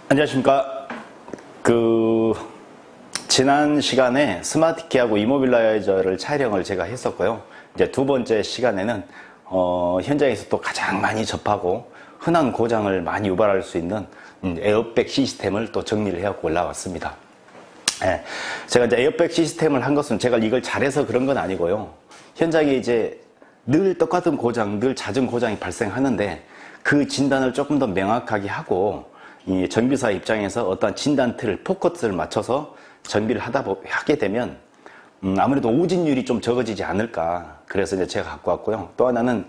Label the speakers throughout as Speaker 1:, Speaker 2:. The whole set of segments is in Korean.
Speaker 1: 안녕하십니까. 지난 시간에 스마트키하고 이모빌라이저를 촬영을 제가 했었고요. 이제 두 번째 시간에는, 현장에서 또 가장 많이 접하고 흔한 고장을 많이 유발할 수 있는 에어백 시스템을 또 정리를 해갖고 올라왔습니다. 예, 제가 이제 에어백 시스템을 한 것은 제가 이걸 잘해서 그런 건 아니고요. 현장에 이제 늘 똑같은 고장, 늘 잦은 고장이 발생하는데 그 진단을 조금 더 명확하게 하고 이 정비사 입장에서 어떤 진단 틀을, 포커스를 맞춰서 정비를 하게 되면 아무래도 오진율이 좀 적어지지 않을까. 그래서 이제 제가 갖고 왔고요. 또 하나는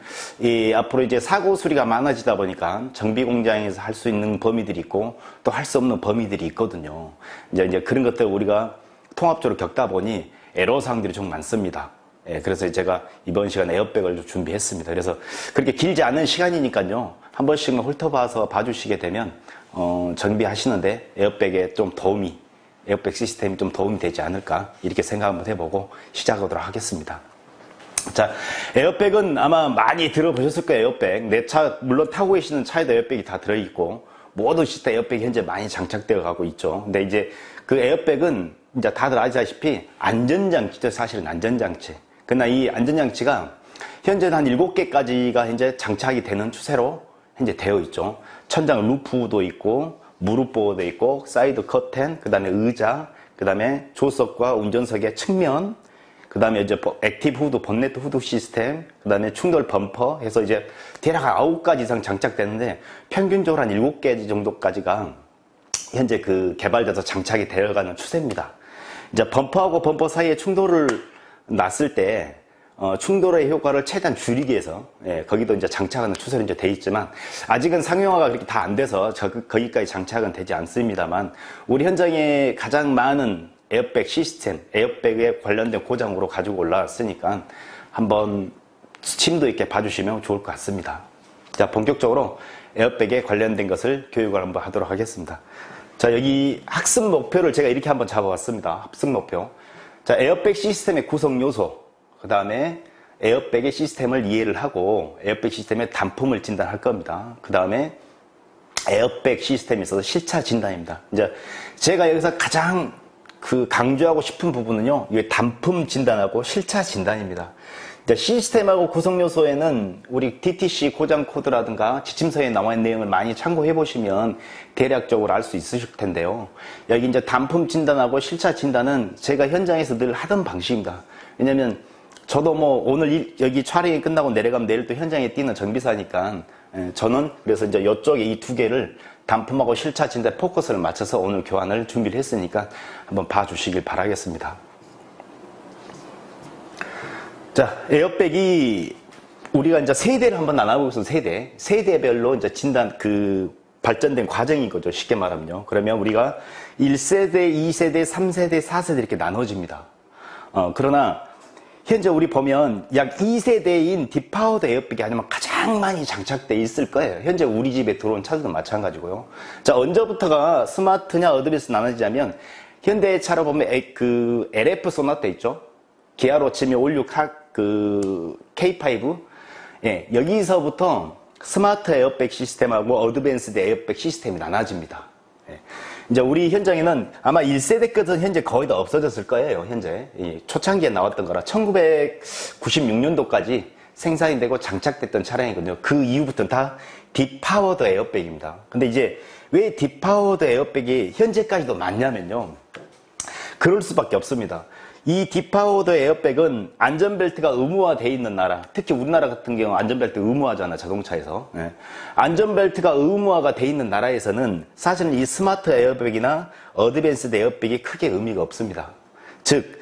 Speaker 1: 앞으로 이제 사고 수리가 많아지다 보니까 정비 공장에서 할 수 있는 범위들이 있고 또 할 수 없는 범위들이 있거든요. 이제 그런 것들 우리가 통합적으로 겪다 보니 애로사항들이 좀 많습니다. 예, 그래서 제가 이번 시간에 에어백을 좀 준비했습니다. 그래서 그렇게 길지 않은 시간이니까요. 한 번씩만 훑어봐서 봐주시게 되면 정비하시는데 에어백 시스템이 좀 도움이 되지 않을까 이렇게 생각 한번 해보고 시작하도록 하겠습니다. 자, 에어백은 아마 많이 들어보셨을 거예요. 에어백. 내 차 물론 타고 계시는 차에도 에어백이 다 들어있고 모든 시스템 에어백이 현재 많이 장착되어 가고 있죠. 근데 이제 그 에어백은 이제 다들 아시다시피 안전장치죠. 사실은 안전장치. 그러나 이 안전장치가 현재는 한 7개까지가 현재 장착이 되는 추세로 현재 되어 있죠. 천장 루프도 있고 무릎 보호도 있고 사이드 커튼, 그 다음에 의자, 그 다음에 조석과 운전석의 측면, 그 다음에 이제 액티브 후드, 본네트 후드 시스템, 그 다음에 충돌 범퍼 해서 이제 대략 9가지 이상 장착되는데 평균적으로 한 7개 정도까지가 현재 그 개발돼서 장착이 되어가는 추세입니다. 이제 범퍼하고 범퍼 사이에 충돌을 났을 때 충돌의 효과를 최대한 줄이기 위해서 거기도 이제 장착하는 추세로 이제 돼 있지만 아직은 상용화가 그렇게 다 안 돼서 거기까지 장착은 되지 않습니다만 우리 현장에 가장 많은 에어백 시스템, 에어백에 관련된 고장으로 가지고 올라왔으니까 한번 심도 있게 봐주시면 좋을 것 같습니다. 자, 본격적으로 에어백에 관련된 것을 교육을 한번 하도록 하겠습니다. 자, 여기 학습 목표를 제가 이렇게 한번 잡아봤습니다. 학습 목표. 자, 에어백 시스템의 구성 요소, 그 다음에 에어백의 시스템을 이해를 하고 에어백 시스템의 단품을 진단할 겁니다. 그 다음에 에어백 시스템에 있어서 실차 진단입니다. 이제 제가 여기서 가장 강조하고 싶은 부분은요, 이게 단품 진단하고 실차 진단입니다. 이제 시스템하고 구성 요소에는 우리 DTC 고장 코드라든가 지침서에 나와 있는 내용을 많이 참고해 보시면 대략적으로 알 수 있으실 텐데요. 여기 이제 단품 진단하고 실차 진단은 제가 현장에서 늘 하던 방식입니다. 왜냐면 저도 오늘 여기 촬영이 끝나고 내려가면 내일 또 현장에 뛰는 정비사니까 저는 그래서 이제 이쪽에 이 두 개를 단품하고 실차 진단 포커스를 맞춰서 오늘 교환을 준비를 했으니까 한번 봐주시길 바라겠습니다. 자, 에어백이 우리가 이제 세대를 한번 나눠보겠습니다. 세대별로 이제 진단 발전된 과정인 거죠. 쉽게 말하면요. 그러면 우리가 1세대, 2세대, 3세대, 4세대 이렇게 나눠집니다. 그러나 현재 우리 보면 약 2세대인 딥파워드 에어백이 아니면 가장 많이 장착되어 있을 거예요. 현재 우리 집에 들어온 차들도 마찬가지고요. 자, 언제부터가 스마트냐 어드밴스 나눠지자면 현대차로 보면 LF 소나타 있죠. 기아로 치면 56 K5 여기서부터 스마트 에어백 시스템하고 어드밴스드 에어백 시스템이 나눠집니다. 이제 우리 현장에는 아마 1세대 것은 현재 거의 다 없어졌을 거예요. 현재 초창기에 나왔던 거라 1996년도까지 생산이 되고 장착됐던 차량이거든요. 그 이후부터는 다 딥파워드 에어백입니다. 근데 이제 왜 딥파워드 에어백이 현재까지도 많냐면요, 그럴 수밖에 없습니다. 이 딥파워드 에어백은 안전벨트가 의무화되어 있는 나라, 특히 우리나라 같은 경우 안전벨트 의무화잖아, 자동차에서. 안전벨트가 의무화가 되어 있는 나라에서는 사실은 이 스마트 에어백이나 어드밴스드 에어백이 크게 의미가 없습니다. 즉,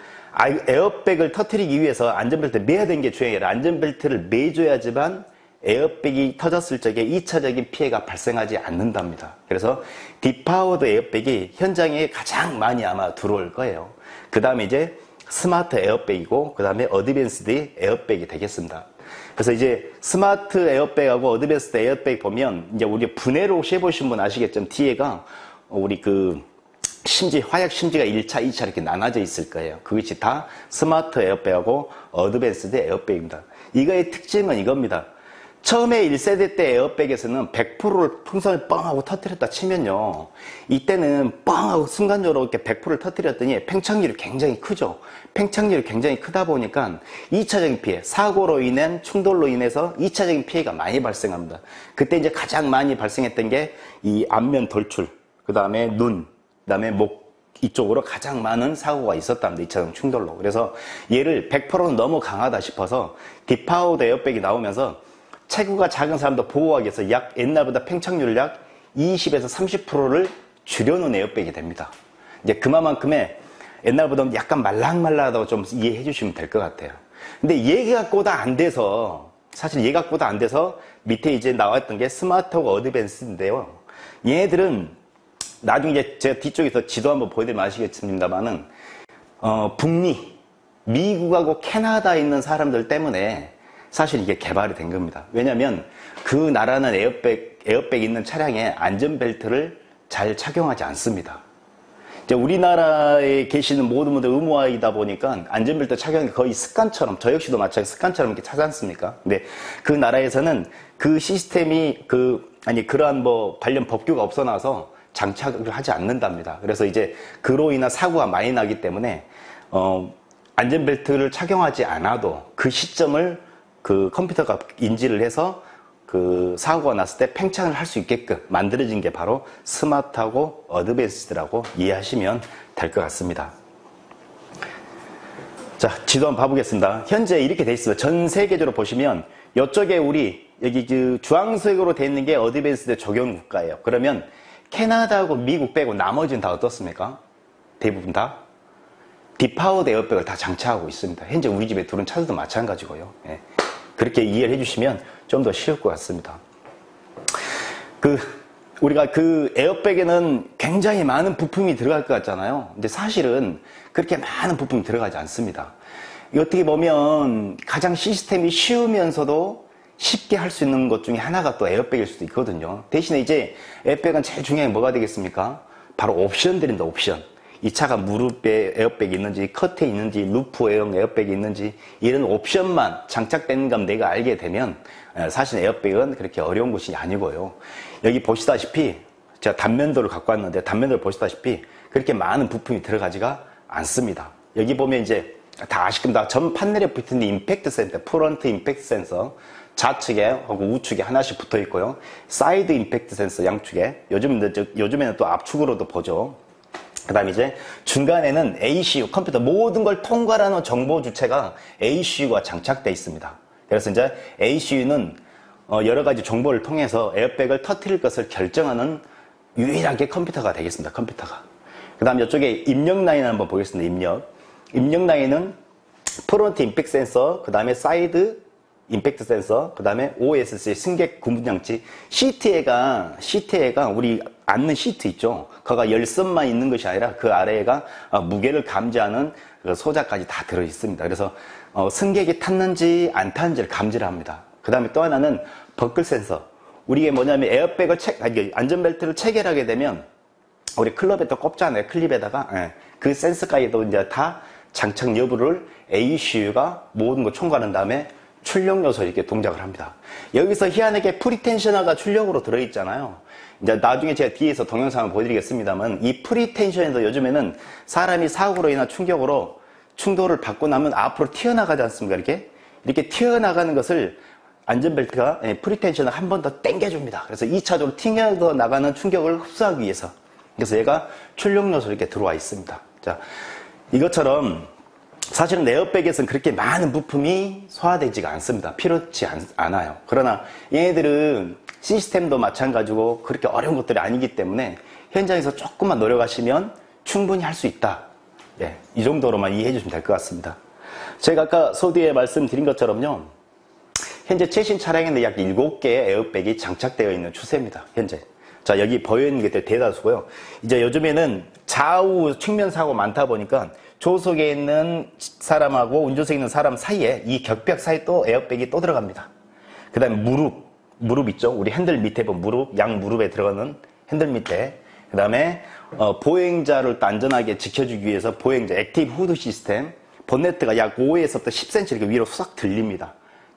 Speaker 1: 에어백을 터뜨리기 위해서 안전벨트를 매야 되는 게 중요해요. 안전벨트를 매줘야지만 에어백이 터졌을 적에 2차적인 피해가 발생하지 않는답니다. 그래서 딥파워드 에어백이 현장에 가장 많이 아마 들어올 거예요. 그 다음에 이제 스마트 에어백이고 그 다음에 어드밴스드 에어백이 되겠습니다. 그래서 이제 스마트 에어백하고 어드밴스드 에어백 보면 이제 우리 분해로 혹시 해보신 분 아시겠지만 뒤에가 우리 화약 심지가 1차, 2차 이렇게 나눠져 있을 거예요. 그것이 다 스마트 에어백하고 어드밴스드 에어백입니다. 이거의 특징은 이겁니다. 처음에 1세대 때 에어백에서는 100%를 풍선을 뻥 하고 터뜨렸다 치면요, 이때는 뻥 하고 순간적으로 이렇게 100%를 터뜨렸더니 팽창률이 굉장히 크죠. 팽창률이 굉장히 크다 보니까 2차적인 피해, 사고로 인한 충돌로 인해서 2차적인 피해가 많이 발생합니다. 그때 이제 가장 많이 발생했던 게 이 안면 돌출, 그 다음에 눈, 그 다음에 목 이쪽으로 가장 많은 사고가 있었답니다. 2차적 충돌로. 그래서 얘를 100%는 너무 강하다 싶어서 디파우더 에어백이 나오면서 체구가 작은 사람도 보호하기 위해서 옛날보다 팽창률을 약 20에서 30%를 줄여놓은 에어백이 됩니다. 이제 그만큼의 옛날보다 약간 말랑말랑하다고 좀 이해해 주시면 될 것 같아요. 근데 얘 갖고도 안 돼서, 사실 얘 갖고도 안 돼서 밑에 이제 나왔던 게 스마트하고 어드밴스인데요. 얘네들은 나중에 이제 제가 뒤쪽에서 지도 한번 보여드리면 아시겠습니다만은, 북미, 미국하고 캐나다에 있는 사람들 때문에 사실 이게 개발이 된 겁니다. 왜냐면 그 나라는 에어백 있는 차량에 안전벨트를 잘 착용하지 않습니다. 이제 우리나라에 계시는 모든 분들 의무화이다 보니까 안전벨트 착용이 거의 습관처럼, 저 역시도 마찬가지 습관처럼 이렇게 차지 않습니까? 근데 그 나라에서는 그 시스템이 그러한 관련 법규가 없어 나서 장착을 하지 않는답니다. 그래서 이제 그로 인한 사고가 많이 나기 때문에, 안전벨트를 착용하지 않아도 그 시점을 그 컴퓨터가 인지를 해서 그 사고가 났을 때 팽창을 할 수 있게끔 만들어진 게 바로 스마트하고 어드밴스드라고 이해하시면 될 것 같습니다. 자, 지도 한번 봐보겠습니다. 현재 이렇게 돼 있습니다. 전 세계적으로 보시면 이쪽에 여기 그 주황색으로 돼 있는 게 어드밴스드 적용 국가예요. 그러면 캐나다하고 미국 빼고 나머지는 다 어떻습니까? 대부분 다 디파우더 에어백을 다 장착하고 있습니다. 현재 우리 집에 들어온 차들도 마찬가지고요. 예. 그렇게 이해를 해주시면 좀 더 쉬울 것 같습니다. 우리가 그 에어백에는 굉장히 많은 부품이 들어갈 것 같잖아요. 근데 사실은 그렇게 많은 부품이 들어가지 않습니다. 어떻게 보면 가장 시스템이 쉬우면서도 쉽게 할 수 있는 것 중에 하나가 또 에어백일 수도 있거든요. 대신에 이제 에어백은 제일 중요한 게 뭐가 되겠습니까? 바로 옵션들입니다. 옵션. 이 차가 무릎에 에어백이 있는지, 커트에 있는지, 루프형 에어백이 있는지, 이런 옵션만 장착된 건 내가 알게 되면 사실 에어백은 그렇게 어려운 것이 아니고요. 여기 보시다시피 제가 단면도를 갖고 왔는데 단면도를 보시다시피 그렇게 많은 부품이 들어가지가 않습니다. 여기 보면 이제 다 아실 겁니다. 전 판넬에 붙은 임팩트 센서, 프론트 임팩트 센서, 좌측에 하고 우측에 하나씩 붙어 있고요. 사이드 임팩트 센서 양측에, 요즘에는 또 압축으로도 보죠. 그 다음에 이제 중간에는 ACU, 컴퓨터 모든 걸 통과하는 정보 주체가 ACU가 장착되어 있습니다. 그래서 이제 ACU는 여러 가지 정보를 통해서 에어백을 터뜨릴 것을 결정하는 유일하게 컴퓨터가 되겠습니다. 컴퓨터가. 그 다음 이쪽에 입력 라인을 한번 보겠습니다. 입력 라인은 프론트 임팩트 센서, 그 다음에 사이드 임팩트 센서, 그 다음에 OSC, 승객 구분장치. 시트에가 우리 앉는 시트 있죠? 그거가 열선만 있는 것이 아니라 그 아래에가 무게를 감지하는 그 소자까지 다 들어있습니다. 그래서 승객이 탔는지 안 탔는지를 감지를 합니다. 그 다음에 또 하나는 버클 센서. 우리가 뭐냐면 에어백을 안전벨트를 체결하게 되면 우리 클럽에 또 꼽잖아요. 클립에다가. 그 센서까지도 이제 다 장착 여부를 ACU가 모든 거 총괄한 다음에 출력 요소 이렇게 동작을 합니다. 여기서 희한하게 프리텐셔너가 출력으로 들어있잖아요. 이제 나중에 제가 뒤에서 동영상을 보여드리겠습니다만 이 프리텐셔너도 요즘에는 사람이 사고로 인한 충격으로 충돌을 받고 나면 앞으로 튀어나가지 않습니까? 이렇게 튀어나가는 것을 안전벨트가 프리텐셔너 한 번 더 당겨줍니다. 그래서 2차적으로 튀어나가는 충격을 흡수하기 위해서. 그래서 얘가 출력 요소 이렇게 들어와 있습니다. 자, 이것처럼 사실은 에어백에서는 그렇게 많은 부품이 소화되지가 않습니다. 필요치 않아요. 그러나 얘네들은 시스템도 마찬가지고 그렇게 어려운 것들이 아니기 때문에 현장에서 조금만 노력하시면 충분히 할 수 있다. 예, 이 정도로만 이해해 주시면 될 것 같습니다. 제가 아까 서두에 말씀드린 것처럼요. 현재 최신 차량에는 약 7개의 에어백이 장착되어 있는 추세입니다. 현재. 자, 여기 보여있는 게 대다수고요. 이제 요즘에는 좌우 측면 사고 많다 보니까 조석에 있는 사람하고 운전석에 있는 사람 사이에 이 격벽 사이에 또 에어백이 또 들어갑니다. 그 다음에 무릎 있죠? 우리 핸들 밑에 보면 양 무릎에 들어가는 핸들 밑에. 그 다음에 보행자를 또 안전하게 지켜주기 위해서 보행자 액티브 후드 시스템, 본네트가 약 5에서부터 10cm 이렇게 위로 싹 들립니다.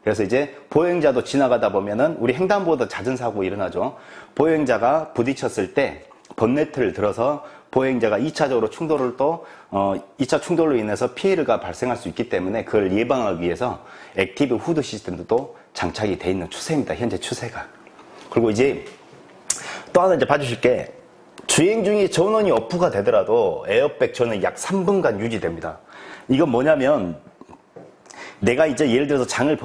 Speaker 1: 그래서 이제 보행자도 지나가다 보면은 우리 횡단보도 잦은 사고 일어나죠. 보행자가 부딪혔을 때 번네트를 들어서 보행자가 2차적으로 충돌을 또 2차 충돌로 인해서 피해가 발생할 수 있기 때문에 그걸 예방하기 위해서 액티브 후드 시스템도 장착이 돼 있는 추세입니다. 현재 추세가. 그리고 이제 또 하나 이제 봐주실 게 주행 중에 전원이 오프가 되더라도 에어백 전원이 약 3분간 유지됩니다. 이건 뭐냐면 내가 이제 예를 들어서 장을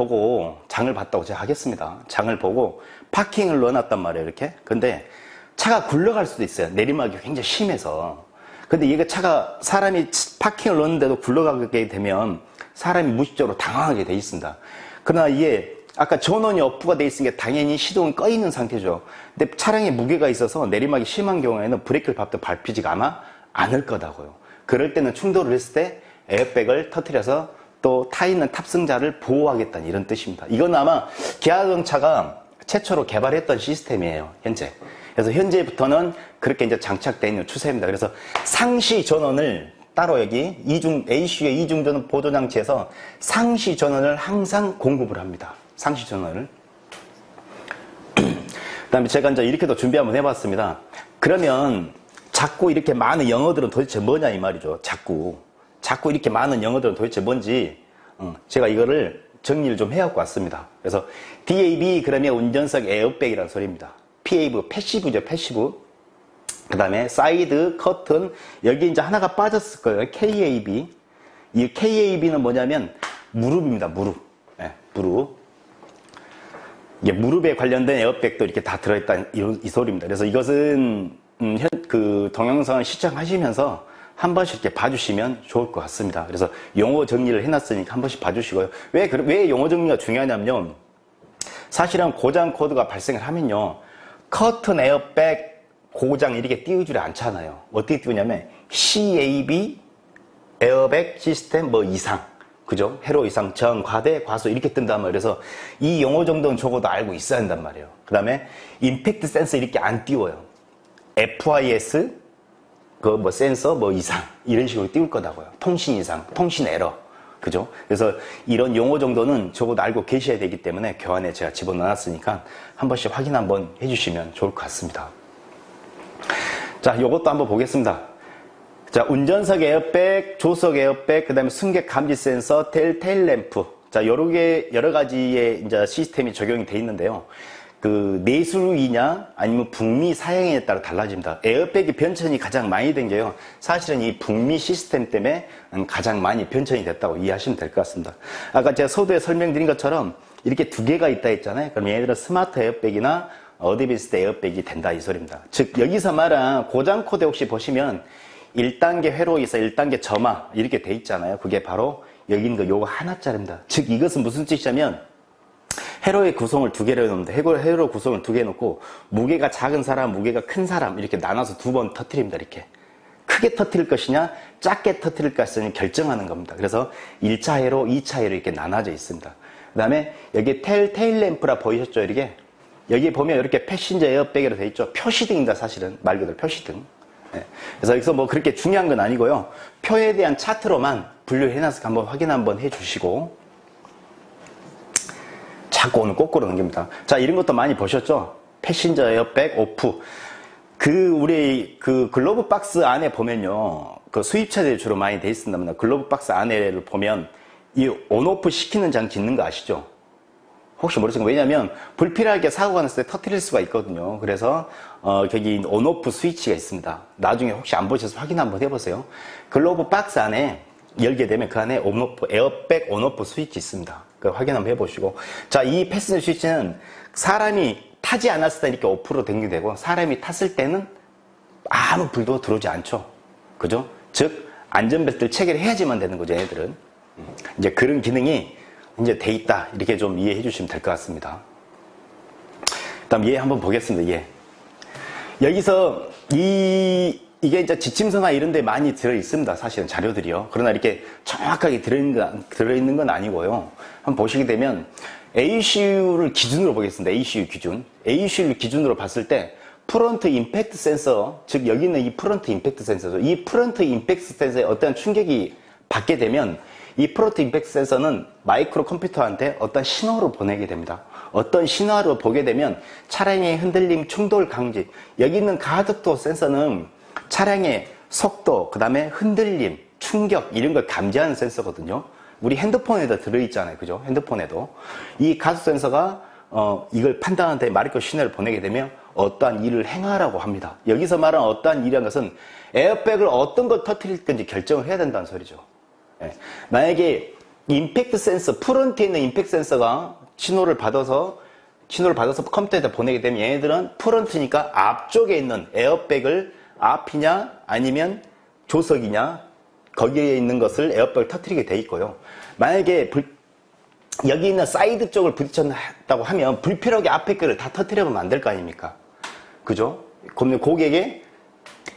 Speaker 1: 봤다고 제가 하겠습니다. 장을 보고 파킹을 넣어놨단 말이에요, 이렇게. 근데 차가 굴러갈 수도 있어요. 내리막이 굉장히 심해서. 근데 이게 차가 사람이 파킹을 넣었는데도 굴러가게 되면 사람이 무의식적으로 당황하게 돼 있습니다. 그러나 이게 아까 전원이 오프가 돼 있으니까 당연히 시동이 꺼 있는 상태죠. 근데 차량에 무게가 있어서 내리막이 심한 경우에는 브레이크를 밟도 밟히지가 아마 않을 거다고요. 그럴 때는 충돌을 했을 때 에어백을 터뜨려서 또 타 있는 탑승자를 보호하겠다는 이런 뜻입니다. 이건 아마 기아자동차가 최초로 개발했던 시스템이에요, 현재. 그래서 현재부터는 그렇게 이제 장착되어 있는 추세입니다. 그래서 상시 전원을 따로 여기 ACU의 이중전원 보조장치에서 상시 전원을 항상 공급을 합니다. 상시 전원을. 그 다음에 제가 이제 이렇게도 준비 한번 해봤습니다. 그러면 자꾸 이렇게 많은 영어들은 도대체 뭐냐 이 말이죠. 자꾸 이렇게 많은 영어들은 도대체 뭔지 제가 이거를 정리를 좀 해갖고 왔습니다. 그래서 DAB 그러면 운전석 에어백이라는 소리입니다. PAV 패시브죠, 패시브. 그 다음에 사이드, 커튼, 여기 이제 하나가 빠졌을 거예요. KAB. 이 KAB는 뭐냐면 무릎입니다, 무릎. 네, 무릎. 이게 무릎에 관련된 에어백도 이렇게 다 들어있다 이 소리입니다. 그래서 이것은 그 동영상을 시청하시면서 한 번씩 이렇게 봐주시면 좋을 것 같습니다. 그래서 용어 정리를 해놨으니까 한 번씩 봐주시고요. 왜 용어 정리가 중요하냐면요. 사실은 고장 코드가 발생을 하면요. 커튼 에어백 고장 이렇게 띄우지 않잖아요. 어떻게 띄우냐면 CAB 에어백 시스템 뭐 이상. 그죠? 회로 이상, 정, 과대, 과소 이렇게 뜬단 말이에요. 그래서 이 용어 정도는 적어도 알고 있어야 한단 말이에요. 그 다음에 임팩트 센서 이렇게 안 띄워요. FIS 그 뭐 센서 뭐 이상 이런 식으로 띄울 거다고요. 통신 이상, 통신 에러. 그죠? 그래서 이런 용어 정도는 적어도 알고 계셔야 되기 때문에 교환에 제가 집어넣었으니까 한 번씩 확인 한번 해주시면 좋을 것 같습니다. 자, 요것도 한번 보겠습니다. 자, 운전석 에어백, 조석 에어백, 그 다음에 승객 감지 센서, 테일 램프. 자, 여러 가지의 이제 시스템이 적용이 돼 있는데요. 그 내수이냐 아니면 북미 사양에 따라 달라집니다. 에어백이 변천이 가장 많이 된 게요. 사실은 이 북미 시스템 때문에 가장 많이 변천이 됐다고 이해하시면 될 것 같습니다. 아까 제가 서두에 설명드린 것처럼 이렇게 두 개가 있다 했잖아요. 그럼 얘네들은 스마트 에어백이나 어드밴스드 에어백이 된다 이 소리입니다. 즉 여기서 말한 고장 코드 혹시 보시면 1단계 회로 있어 1단계 점화 이렇게 돼 있잖아요. 그게 바로 여기 있는 거 요거 하나짜리입니다. 즉 이것은 무슨 뜻이냐면 회로의 구성을 두 개로 해놓는데 회로 구성을 두 개 놓고 무게가 작은 사람, 무게가 큰 사람 이렇게 나눠서 두 번 터뜨립니다. 이렇게 크게 터뜨릴 것이냐 작게 터뜨릴 것이냐 결정하는 겁니다. 그래서 1차 회로, 2차 회로 이렇게 나눠져 있습니다. 그 다음에 여기 테일 램프라 보이셨죠? 이렇게 여기 보면 이렇게 패신저 에어백으로 되어 있죠. 표시등입니다. 사실은 말 그대로 표시등. 네. 그래서 여기서 뭐 그렇게 중요한 건 아니고요. 표에 대한 차트로만 분류해놔서 한번 확인 한번 해주시고 자꾸 오늘 거꾸로 넘깁니다. 자, 이런 것도 많이 보셨죠? 패신저 에어백 오프. 우리 글로브 박스 안에 보면요. 그 수입차들이 주로 많이 돼 있습니다. 글로브 박스 안에를 보면 이 온오프 시키는 장치 있는 거 아시죠? 혹시 모르시면 왜냐면 불필요하게 사고가 났을 때 터뜨릴 수가 있거든요. 그래서 여기 온오프 스위치가 있습니다. 나중에 혹시 안 보셔서 확인 한번 해보세요. 글로브 박스 안에 열게 되면 그 안에 온오프 에어백 온오프 스위치 있습니다. 그 확인 한번 해보시고 자, 이 패스너 스위치는 사람이 타지 않았을 때 이렇게 오프로 연결되고 사람이 탔을 때는 아무 불도 들어오지 않죠. 그죠? 즉 안전벨트를 체결해야지만 되는 거죠. 얘들은 이제 그런 기능이 이제 돼 있다 이렇게 좀 이해해 주시면 될 것 같습니다. 다음 얘 한번 보겠습니다. 얘 여기서 이게 이제 지침서나 이런 데 많이 들어 있습니다. 사실은 자료들이요. 그러나 이렇게 정확하게 들어있는 건 아니고요. 한번 보시게 되면 ACU를 기준으로 보겠습니다. ACU 기준. ACU를 기준으로 봤을 때 프론트 임팩트 센서, 즉 여기 있는 이 프론트 임팩트 센서죠. 이 프론트 임팩트 센서에 어떠한 충격이 받게 되면 이 프론트 임팩트 센서는 마이크로 컴퓨터한테 어떤 신호를 보내게 됩니다. 어떤 신호를 보게 되면 차량의 흔들림, 충돌 감지, 여기 있는 가속도 센서는 차량의 속도, 그 다음에 흔들림, 충격 이런 걸 감지하는 센서거든요. 우리 핸드폰에도 들어있잖아요. 그죠? 핸드폰에도. 이 가속 센서가 이걸 판단하는데 마이크로 신호를 보내게 되면 어떠한 일을 행하라고 합니다. 여기서 말하는 어떠한 일이라는 것은 에어백을 어떤 걸 터뜨릴 건지 결정을 해야 된다는 소리죠. 예. 만약에 임팩트 센서, 프론트에 있는 임팩트 센서가 신호를 받아서 컴퓨터에다 보내게 되면 얘네들은 프론트니까 앞쪽에 있는 에어백을 앞이냐 아니면 조석이냐 거기에 있는 것을 에어백을 터뜨리게 돼 있고요. 만약에 여기 있는 사이드 쪽을 부딪혔다고 하면 불필요하게 앞에 거를 다 터뜨려면 안 될 거 아닙니까? 그죠? 그러면 고객의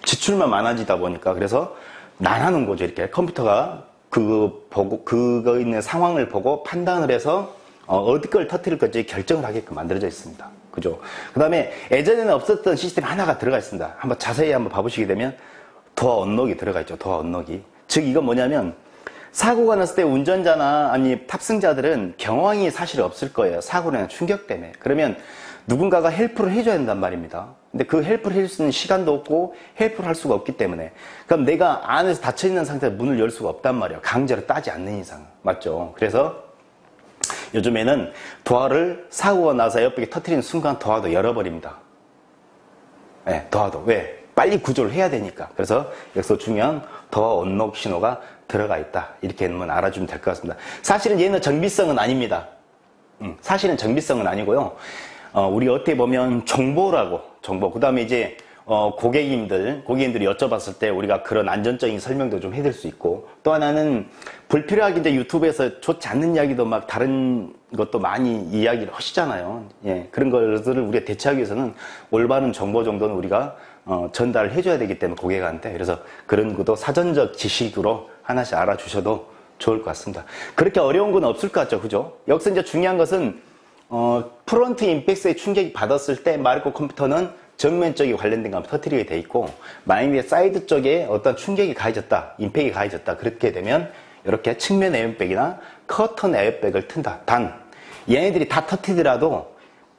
Speaker 1: 지출만 많아지다 보니까 그래서 나가는 거죠. 이렇게 컴퓨터가 그거 있는 상황을 보고 판단을 해서 어디 걸 터뜨릴 건지 결정을 하게끔 만들어져 있습니다. 그죠? 그 다음에 예전에는 없었던 시스템 하나가 들어가 있습니다. 한번 자세히 한번 봐보시게 되면 도어 언록이 들어가 있죠. 도어 언록이. 즉 이건 뭐냐면 사고가 났을 때 운전자나 아니 탑승자들은 경황이 사실 없을 거예요. 사고로 인한 충격 때문에. 그러면 누군가가 헬프를 해줘야 된단 말입니다. 근데 그 헬프를 해줄 수 있는 시간도 없고 헬프를 할 수가 없기 때문에 그럼 내가 안에서 닫혀있는 상태에서 문을 열 수가 없단 말이에요. 강제로 따지 않는 이상. 맞죠? 그래서 요즘에는 도어를 사고가 나서 에어백이 터뜨리는 순간 도어도 열어버립니다. 네, 도어도. 왜? 빨리 구조를 해야 되니까. 그래서 여기서 중요한 도어 언록 신호가 들어가 있다. 이렇게 알아주면 될 것 같습니다. 사실은 얘는 정비성은 아닙니다. 사실은 정비성은 아니고요. 우리 어떻게 보면 정보. 그 다음에 이제 고객님들이 여쭤봤을 때 우리가 그런 안전적인 설명도 좀 해드릴 수 있고, 또 하나는 불필요하게 이제 유튜브에서 좋지 않는 이야기도 막 다른 것도 많이 이야기를 하시잖아요. 예, 그런 것들을 우리가 대처하기 위해서는 올바른 정보 정도는 우리가 전달을 해줘야 되기 때문에 고객한테. 그래서 그런 것도 사전적 지식으로 하나씩 알아주셔도 좋을 것 같습니다. 그렇게 어려운 건 없을 것 같죠, 그죠? 여기서 이제 중요한 것은 프론트 임팩트에 충격이 받았을 때 마이크로 컴퓨터는 전면 쪽에 관련된 거 터뜨리게 돼 있고, 만약에 사이드 쪽에 어떤 충격이 가해졌다, 임팩이 가해졌다, 그렇게 되면 이렇게 측면 에어백이나 커튼 에어백을 튼다. 단 얘네들이 다 터뜨리더라도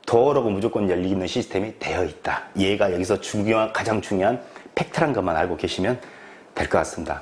Speaker 1: 도어로가 무조건 열리는 시스템이 되어 있다. 얘가 여기서 가장 중요한 팩트란 것만 알고 계시면 될 것 같습니다.